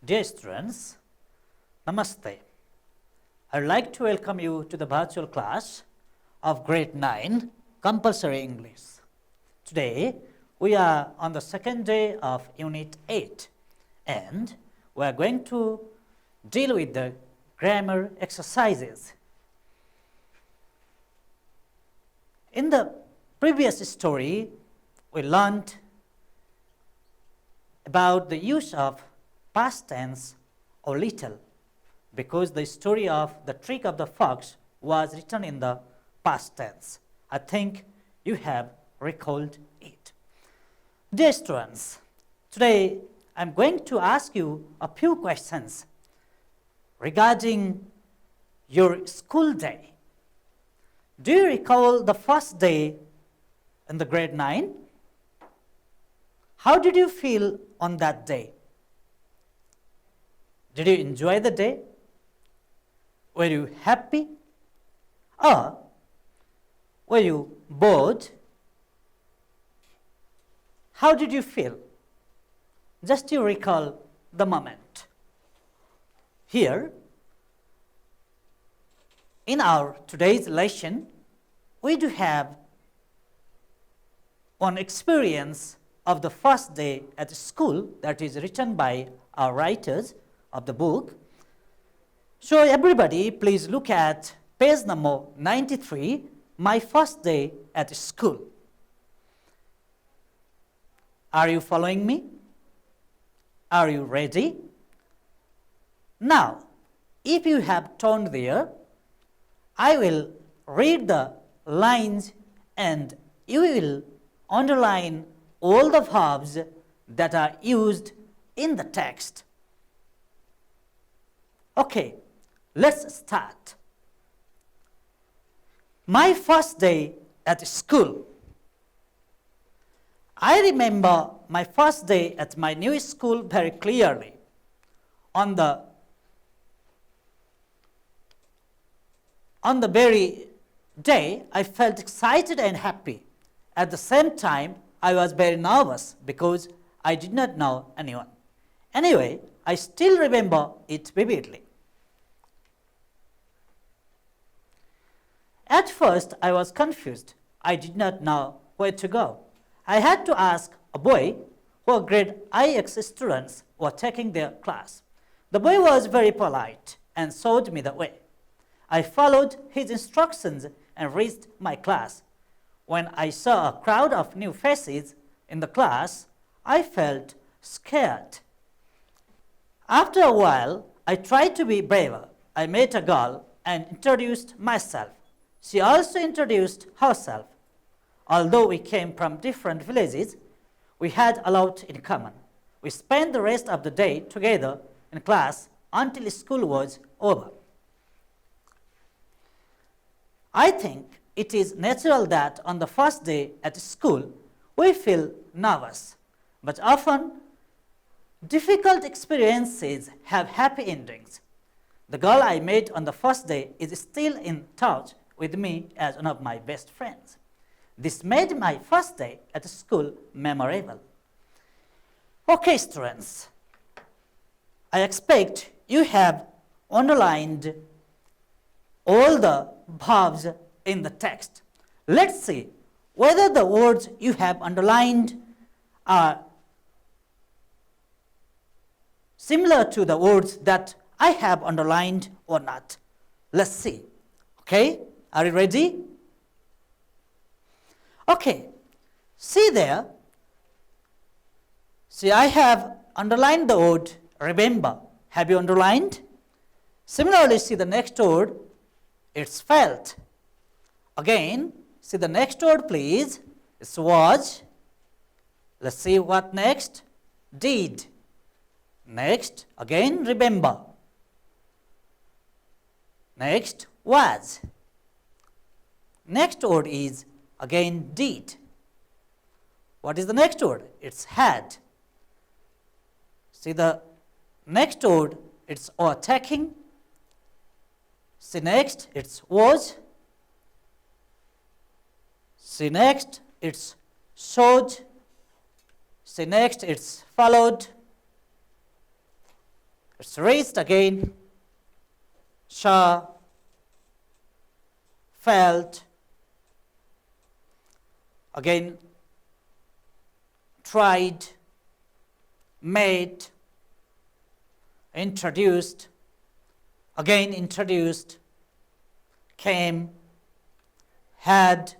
Dear students, Namaste. I would like to welcome you to the virtual class of Grade 9 Compulsory English. Today, we are on the second day of Unit 8 and we are going to deal with the grammar exercises. In the previous story, we learned about the use of past tense or little, because the story of the trick of the fox was written in the past tense. I think you have recalled it. Dear students, today I am going to ask you a few questions regarding your school day. Do you recall the first day in the grade 9? How did you feel on that day? Did you enjoy the day? Were you happy? Or were you bored? How did you feel? Just to recall the moment. Here, in our today's lesson, we do have one experience of the first day at school that is written by our writers of the book. So everybody, please look at page number 93, My First Day at School. Are you following me? Are you ready? Now, if you have turned there, I will read the lines and you will underline all the verbs that are used in the text. Okay, let's start. My first day at school. I remember my first day at my new school very clearly. On the very day, I felt excited and happy. At the same time, I was very nervous because I did not know anyone. Anyway, I still remember it vividly. At first, I was confused. I did not know where to go. I had to ask a boy who grade IX students were taking their class. The boy was very polite and showed me the way. I followed his instructions and reached my class. When I saw a crowd of new faces in the class, I felt scared. After a while, I tried to be braver. I met a girl and introduced myself. She also introduced herself. Although we came from different villages, we had a lot in common. We spent the rest of the day together in class until school was over. I think it is natural that on the first day at school, we feel nervous, but often difficult experiences have happy endings. The girl I met on the first day is still in touch with me as one of my best friends. This made my first day at school memorable. Okay, students, I expect you have underlined all the verbs in the text. Let's see whether the words you have underlined are similar to the words that I have underlined or not. Let's see. Okay, are you ready? Okay, see there. See, I have underlined the word remember. Have you underlined? Similarly, see the next word, it's felt. Again, see the next word, please. It's was. Let's see what next. Did. Next, again, remember. Next, was. Next word is again did. What is the next word? It's had. See the next word, it's attacking. See next, it's was. See next, it's showed. See next, it's followed. It's reached again, saw, felt, again tried, made, introduced, again introduced, came, had,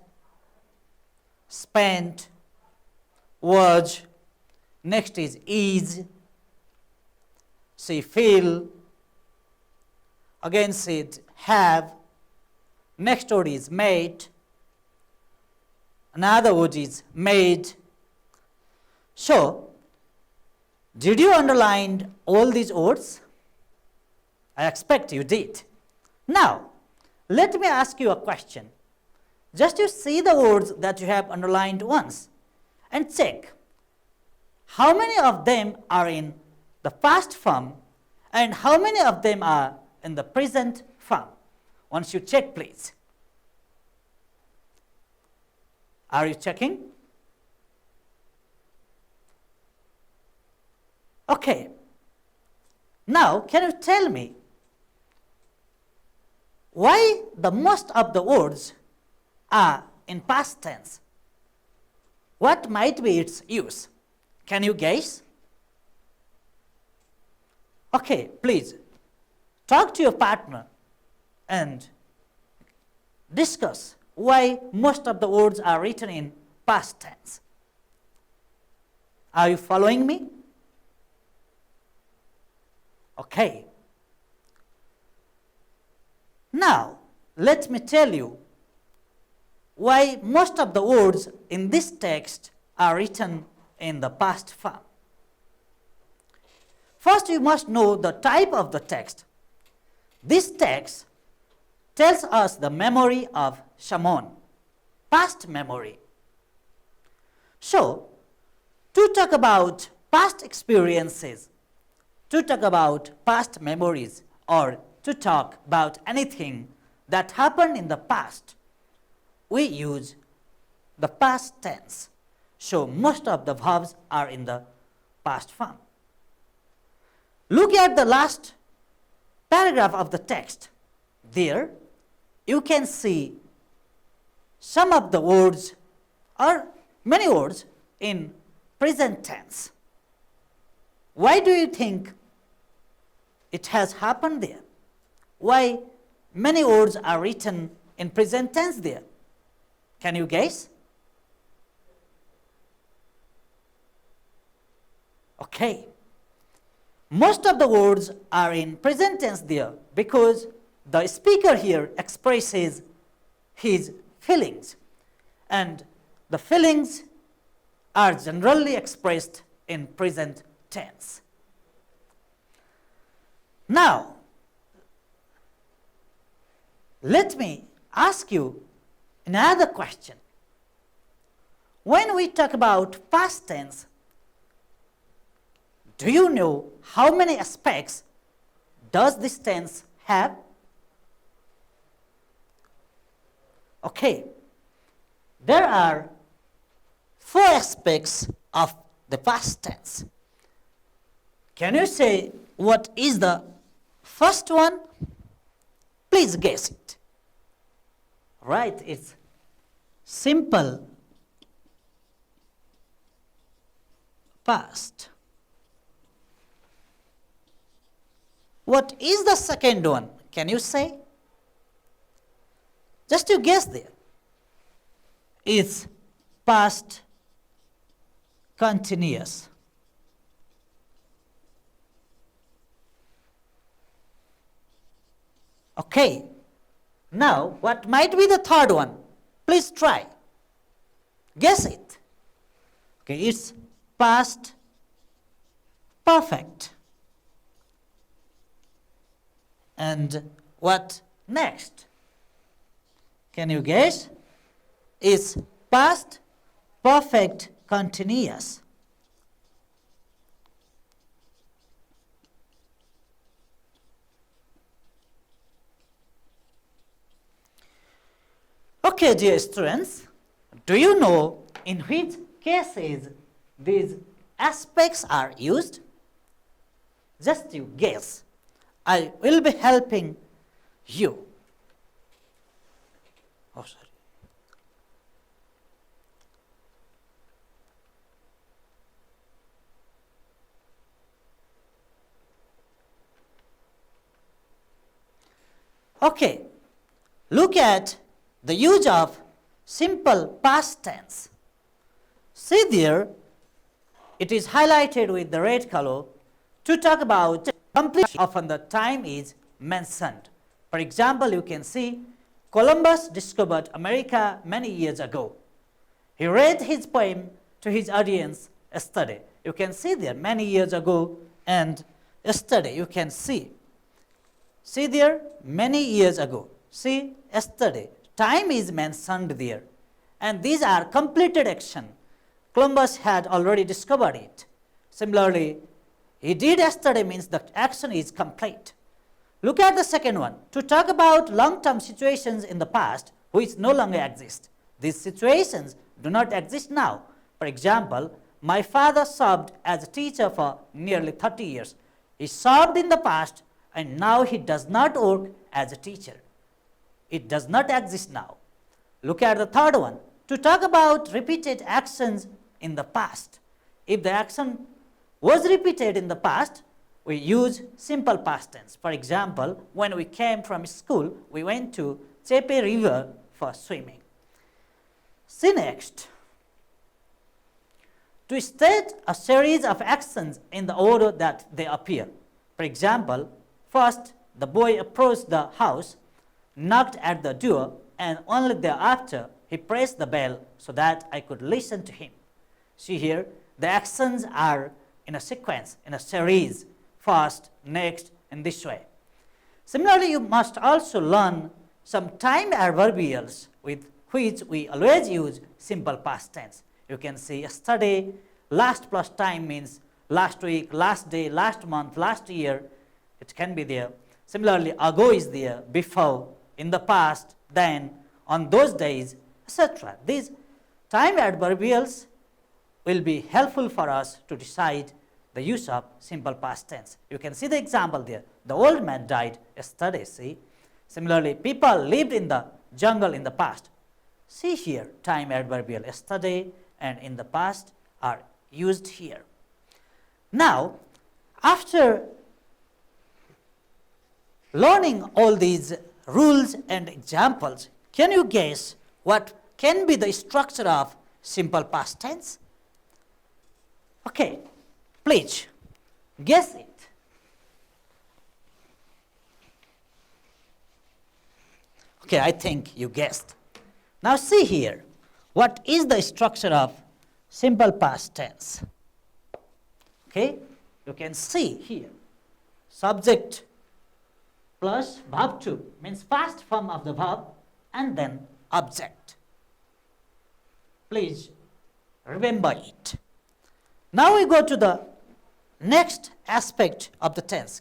spent, was, next is, see feel, again said have, next word is made, another word is made. So, did you underline all these words? I expect you did. Now, let me ask you a question. Just you see the words that you have underlined once and check how many of them are in the past form and how many of them are in the present form. Once you check, please. Are you checking? Okay. Now, can you tell me why the most of the words are in past tense? What might be its use? Can you guess? Okay, please talk to your partner and discuss why most of the words are written in past tense. Are you following me? Okay. Now, let me tell you why most of the words in this text are written in the past form. First, you must know the type of the text. This text tells us the memory of Shimon, past memory. So, to talk about past experiences, to talk about past memories, or to talk about anything that happened in the past, we use the past tense. So, most of the verbs are in the past form. Look at the last paragraph of the text. There, you can see some of the words or many words in present tense. Why do you think it has happened there? Why many words are written in present tense there? Can you guess? Okay. Most of the words are in present tense there because the speaker here expresses his feelings, and the feelings are generally expressed in present tense. Now, let me ask you another question. When we talk about past tense, do you know how many aspects does this tense have? Okay, there are 4 aspects of the past tense. Can you say what is the first one? Please guess it. Right, it's simple past. What is the second one? Can you say? Just to guess there. It's past continuous. Okay. Now, what might be the third one? Please try. Guess it. Okay, it's past perfect. And what next? Can you guess? It's past perfect continuous. Okay, dear students, do you know in which cases these aspects are used? Just you guess. I will be helping you. Oh, sorry. Okay, look at the use of simple past tense. See there, it is highlighted with the red color to talk about completion. Often the time is mentioned. For example, you can see Columbus discovered America many years ago. He read his poem to his audience yesterday. You can see there many years ago and yesterday. You can see. See there, many years ago. See, yesterday. Time is mentioned there. And these are completed action. Columbus had already discovered it. Similarly, he did yesterday means the action is complete. Look at the second one. To talk about long-term situations in the past which no longer exist. These situations do not exist now. For example, my father served as a teacher for nearly 30 years. He served in the past and now he does not work as a teacher. It does not exist now. Look at the third one. To talk about repeated actions in the past. If the action was repeated in the past, we use simple past tense. For example, when we came from school, we went to Chepe River for swimming. See next. To state a series of actions in the order that they appear. For example, first, the boy approached the house, knocked at the door, and only thereafter he pressed the bell so that I could listen to him. See here, the actions are in a sequence, in a series, first, next, in this way. Similarly, you must also learn some time adverbials with which we always use simple past tense. You can see yesterday, last plus time means last week, last day, last month, last year. It can be there. Similarly, ago is there, before, in the past, then, on those days, etc. These time adverbials will be helpful for us to decide the use of simple past tense. You can see the example there. The old man died yesterday, see. Similarly, people lived in the jungle in the past. See here, time adverbial yesterday and in the past are used here. Now, after learning all these rules and examples, can you guess what can be the structure of simple past tense? Okay, please guess it. Okay, I think you guessed. Now see here, what is the structure of simple past tense? Okay, you can see here, subject plus verb to means past form of the verb and then object. Please remember it. Now we go to the next aspect of the tense.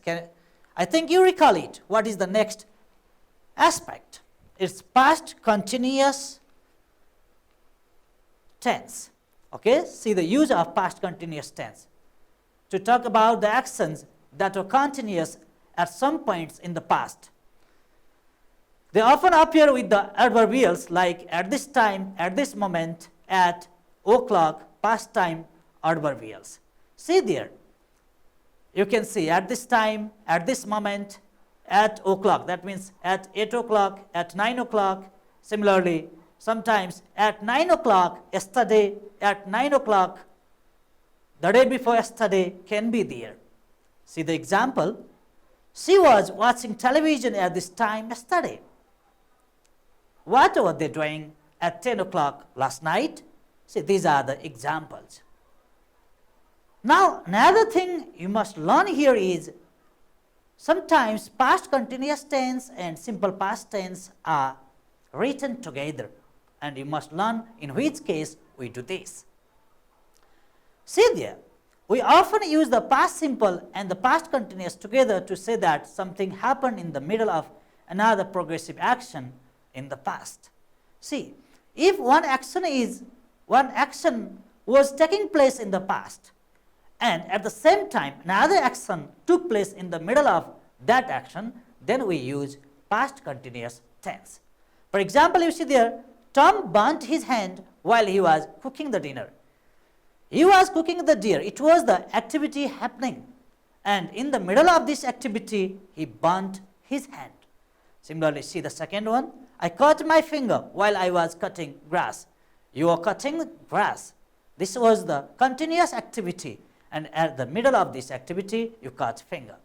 I think you recall it. What is the next aspect? It's past continuous tense. Okay, see the use of past continuous tense to talk about the actions that were continuous at some points in the past. They often appear with the adverbials like at this time, at this moment, at, o'clock, past time adverbials. See there, you can see at this time, at this moment, at o'clock. That means at 8 o'clock, at 9 o'clock. Similarly, sometimes at 9 o'clock yesterday, at 9 o'clock the day before yesterday can be there. See the example. She was watching television at this time yesterday. What were they doing at 10 o'clock last night? See, these are the examples. Now, another thing you must learn here is sometimes past continuous tense and simple past tense are written together, and you must learn in which case we do this. See there, we often use the past simple and the past continuous together to say that something happened in the middle of another progressive action in the past. See, if one action was taking place in the past and at the same time another action took place in the middle of that action, then we use past continuous tense. For example, you see there, Tom burnt his hand while he was cooking the dinner. He was cooking the dinner. It was the activity happening, and in the middle of this activity, he burnt his hand. Similarly, see the second one. I cut my finger while I was cutting grass. You are cutting grass. This was the continuous activity, and at the middle of this activity, you cut finger.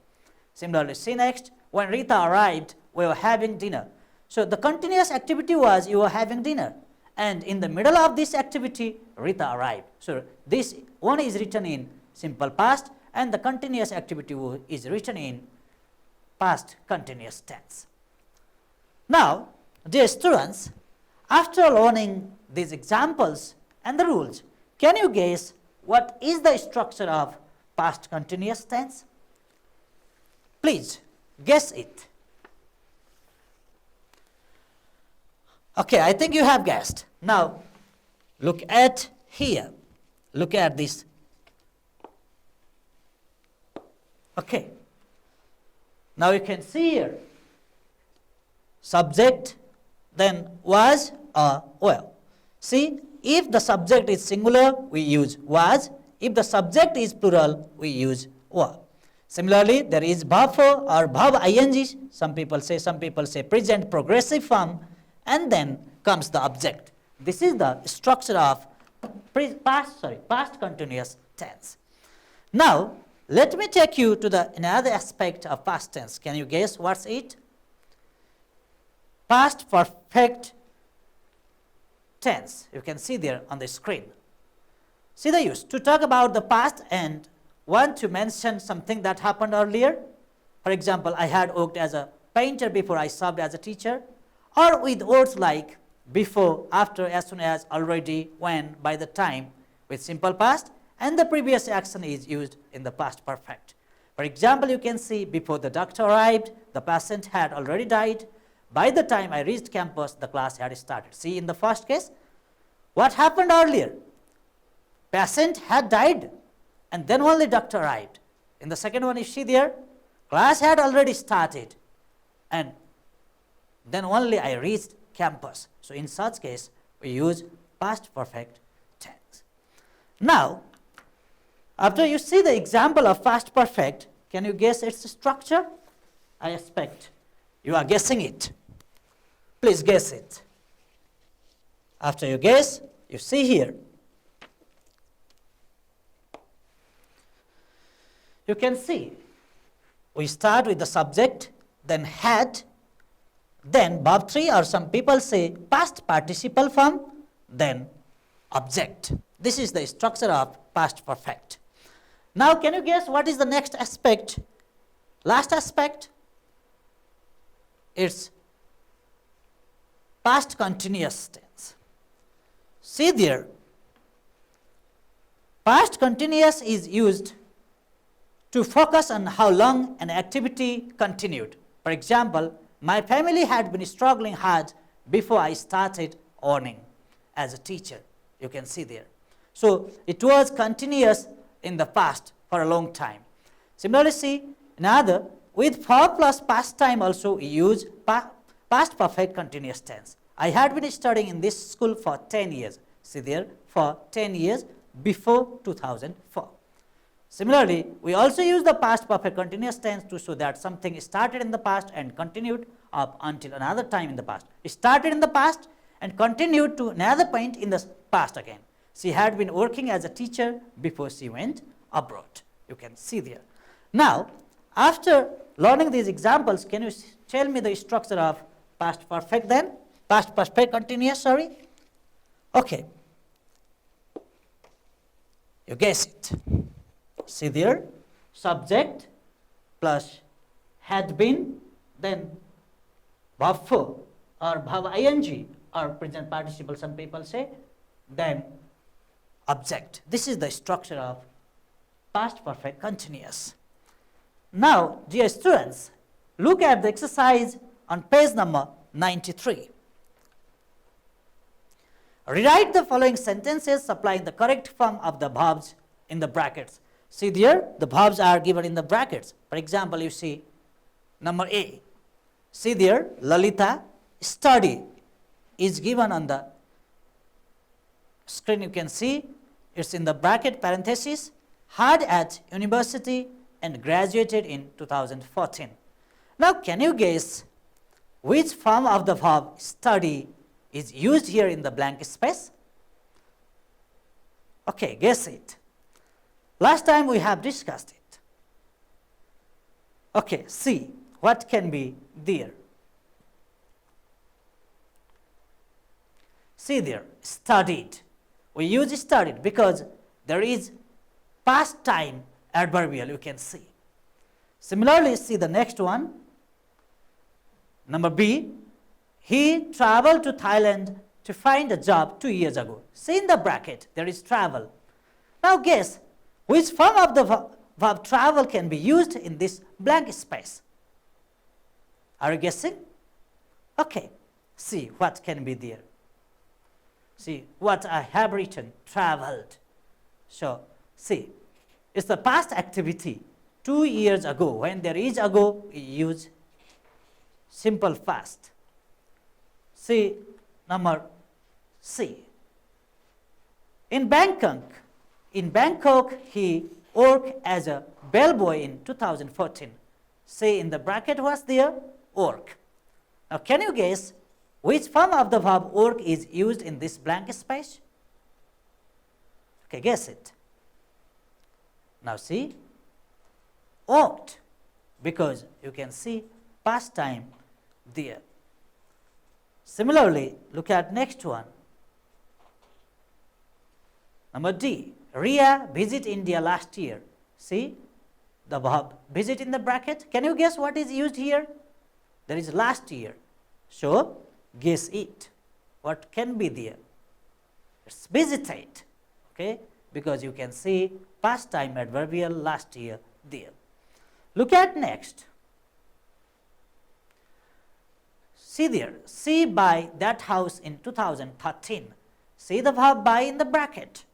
Similarly, see next, when Rita arrived, we were having dinner. So the continuous activity was you were having dinner, and in the middle of this activity, Rita arrived. So this one is written in simple past, and the continuous activity is written in past continuous tense. Now, dear students, after learning these examples and the rules, can you guess what is the structure of past continuous tense? Please guess it. Okay, I think you have guessed. Now, look at here. Look at this. Okay. Now you can see here. Subject, then was or were. See, if the subject is singular, we use was. If the subject is plural, we use were. Similarly, there is verb for or verb ing. Some people say present progressive form, and then comes the object. This is the structure of past continuous tense. Now, let me take you to another aspect of past tense. Can you guess what's it? Past perfect tense. You can see there on the screen. See the use. To talk about the past and want to mention something that happened earlier. For example, I had worked as a painter before I served as a teacher. Or with words like before, after, as soon as, already, when, by the time, with simple past, and the previous action is used in the past perfect. For example, you can see before the doctor arrived, the patient had already died. By the time I reached campus, the class had started. See, in the first case, what happened earlier? Patient had died, and then only doctor arrived. In the second one, you see there, class had already started, and then only I reached campus. So in such case, we use past perfect tense. Now, after you see the example of past perfect, can you guess its structure? I expect you are guessing it. Please guess it. After you guess, you see here. You can see we start with the subject, then had, then verb 3, or some people say past participle form, then object. This is the structure of past perfect. Now, can you guess what is the next aspect? Last aspect? It's past continuous tense. See there, past continuous is used to focus on how long an activity continued. For example, my family had been struggling hard before I started earning as a teacher. You can see there. So it was continuous in the past for a long time. Similarly, see another, with for plus past time also we use past perfect continuous tense. I had been studying in this school for 10 years. See there, for 10 years before 2004. Similarly, we also use the past perfect continuous tense to show that something started in the past and continued up until another time in the past. It started in the past and continued to another point in the past again. She had been working as a teacher before she went abroad. You can see there. Now, after learning these examples, can you tell me the structure of past perfect then? Past perfect continuous, sorry. Okay. You guess it. See there, subject plus had been, then verb for or verb ing or present participle, some people say, then object. This is the structure of past perfect continuous. Now, dear students, look at the exercise on page number 93. Rewrite the following sentences supplying the correct form of the verbs in the brackets. See there, the verbs are given in the brackets. For example, you see number A. See there, Lalita study is given on the screen. You can see it's in the bracket parenthesis, had at university and graduated in 2014. Now, can you guess which form of the verb study is used here in the blank space? Okay, guess it. Last time we have discussed it. Okay, see what can be there. See there, studied. We use studied because there is past time adverbial, you can see. Similarly, see the next one. Number B, he traveled to Thailand to find a job 2 years ago. See in the bracket, there is travel. Now guess which form of the verb travel can be used in this blank space. Are you guessing? Okay, see what can be there. See what I have written, traveled. So, see, it's the past activity 2 years ago. When there is ago, we use simple past. See, number C. In Bangkok, he worked as a bellboy in 2014. See, in the bracket was there, work. Now, can you guess which form of the verb work is used in this blank space? Okay, guess it. Now see, worked, because you can see past time there. Similarly, look at next one. Number D, Ria visit India last year. See the verb visit in the bracket. Can you guess what is used here? There is last year. So, guess it. What can be there? It's visited, okay? Because you can see past time adverbial last year there. Look at next. See there, see buy that house in 2013. See the verb buy in the bracket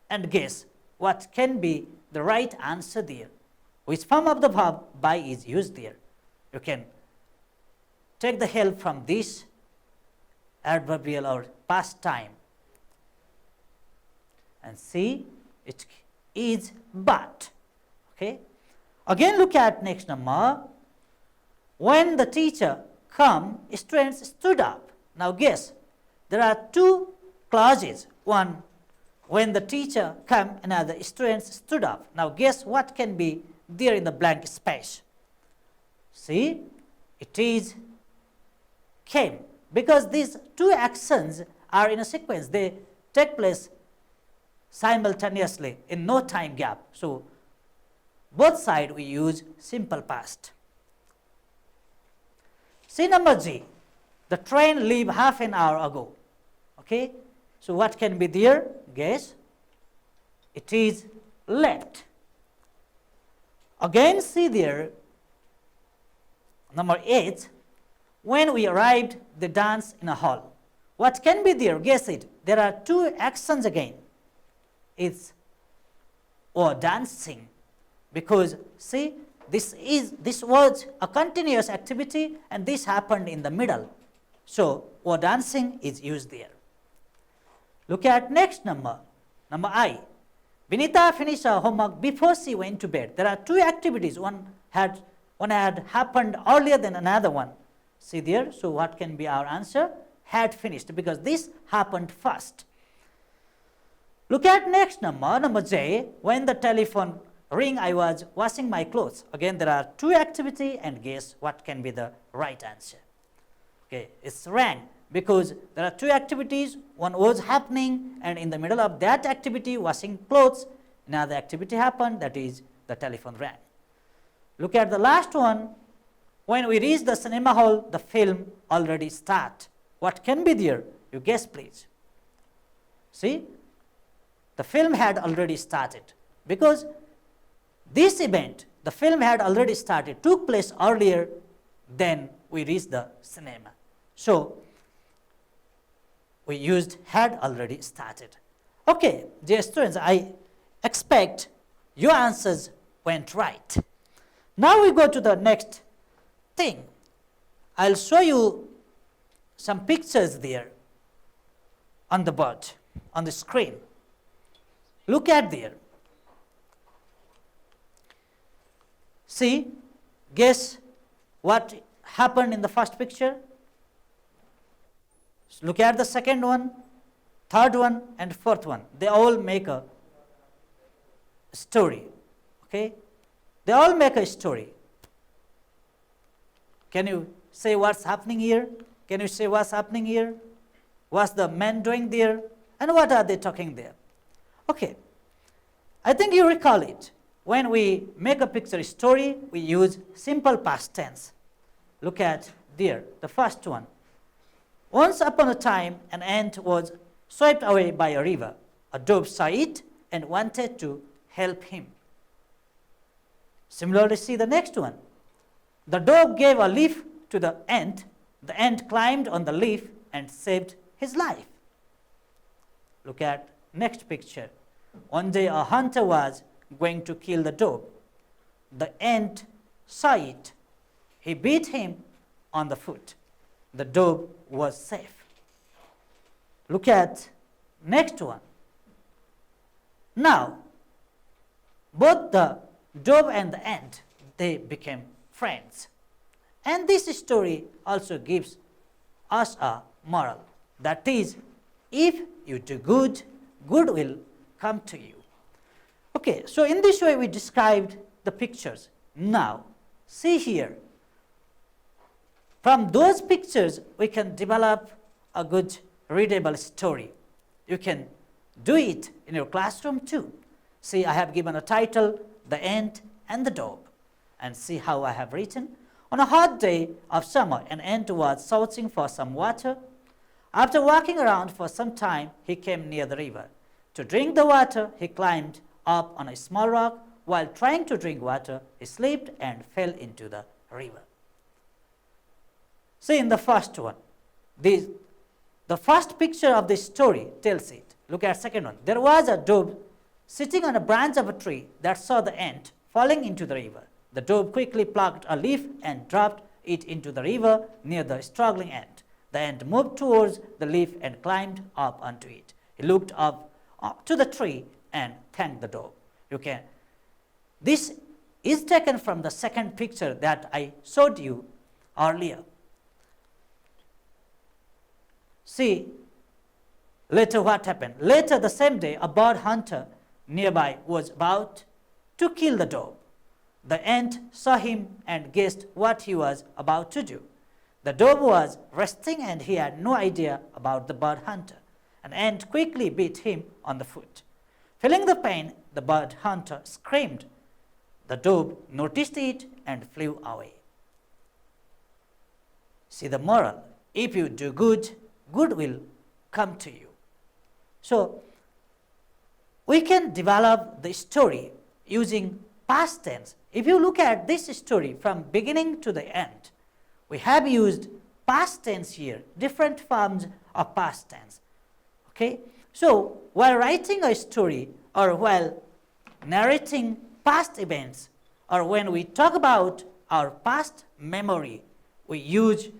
and guess what can be the right answer there. Which form of the verb buy is used there? You can take the help from this adverbial or past time and see it is but. Okay. Again, look at next number. When the teacher come, students stood up. Now guess, there are two clauses. One, when the teacher come, another, students stood up. Now guess what can be there in the blank space. See, it is came, because these two actions are in a sequence. They take place simultaneously in no time gap. So, both sides we use simple past. See number G, the train leave half an hour ago. Okay, so what can be there? Guess, it is left. Again, see there, number 8, when we arrived, they danced in a hall. What can be there? Guess it. There are two actions again. It's or dancing, because see, this was a continuous activity and this happened in the middle. So, or dancing is used there. Look at next number, number I. Vinita finished her homework before she went to bed. There are two activities. One had happened earlier than another one. See there, so what can be our answer? Had finished, because this happened first. Look at next number, number J. When the telephone ring, I was washing my clothes. Again, there are two activity and guess what can be the right answer. Okay, it's rang, because there are two activities. One was happening and in the middle of that activity, washing clothes, another activity happened, that is the telephone rang. Look at the last one. When we reach the cinema hall, the film already start. What can be there? You guess please. See, the film had already started, because this event, the film had already started, took place earlier than we reached the cinema. So, we used had already started. Okay, dear students, I expect your answers went right. Now we go to the next thing. I'll show you some pictures there on the board, on the screen. Look at there. See, guess what happened in the first picture? Look at the second one, third one, and fourth one. They all make a story. Okay? They all make a story. Can you say what's happening here? Can you say what's happening here? What's the man doing there? And what are they talking there? Okay. I think you recall it. When we make a picture story, we use simple past tense. Look at there, the first one. Once upon a time, an ant was swept away by a river. A dove saw it and wanted to help him. Similarly, see the next one. The dove gave a leaf to the ant. The ant climbed on the leaf and saved his life. Look at next picture. One day a hunter was going to kill the dove. The ant saw it. He beat him on the foot. The dove was safe. Look at next one. Now, both the dove and the ant, they became friends. And this story also gives us a moral. That is, if you do good, good will come to you. Okay, so in this way we described the pictures. Now, see here. From those pictures, we can develop a good readable story. You can do it in your classroom too. See, I have given a title, The Ant and the Dove. And see how I have written. On a hot day of summer, an ant was searching for some water. After walking around for some time, he came near the river. To drink the water, he climbed up on a small rock. While trying to drink water, he slipped and fell into the river. See, in the first one, the first picture of this story tells it. Look at second one. There was a dove sitting on a branch of a tree that saw the ant falling into the river. The dove quickly plucked a leaf and dropped it into the river near the struggling ant. The ant moved towards the leaf and climbed up onto it. He looked up to the tree and thanked the dove. This is taken from the second picture that I showed you earlier. See, later what happened? Later the same day, a bird hunter nearby was about to kill the dove. The ant saw him and guessed what he was about to do. The dove was resting and he had no idea about the bird hunter. An ant quickly beat him on the foot. Feeling the pain, the bird hunter screamed. The dove noticed it and flew away. See the moral. If you do good, good will come to you. So, we can develop the story using past tense. If you look at this story from beginning to the end, we have used past tense here, different forms of past tense. Okay? So, while writing a story or while narrating past events or when we talk about our past memory, we use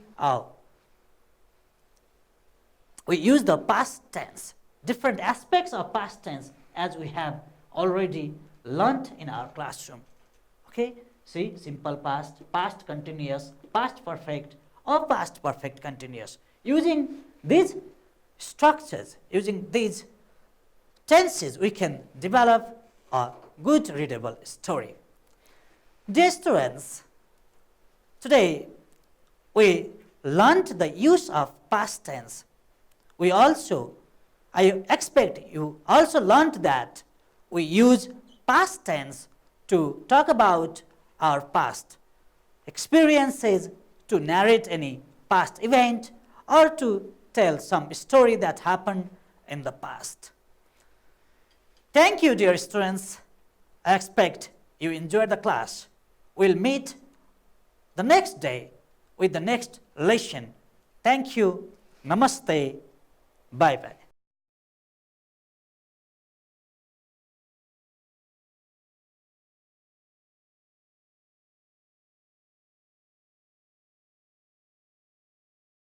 the past tense, different aspects of past tense as we have already learnt in our classroom. Okay, see, simple past, past continuous, past perfect, or past perfect continuous. Using these structures, using these tenses, we can develop a good readable story. Dear students, today we learned the use of past tense. I expect you also learned that we use past tense to talk about our past experiences, to narrate any past event, or to tell some story that happened in the past. Thank you, dear students. I expect you enjoyed the class. We'll meet the next day with the next lesson. Thank you. Namaste. Bye-bye.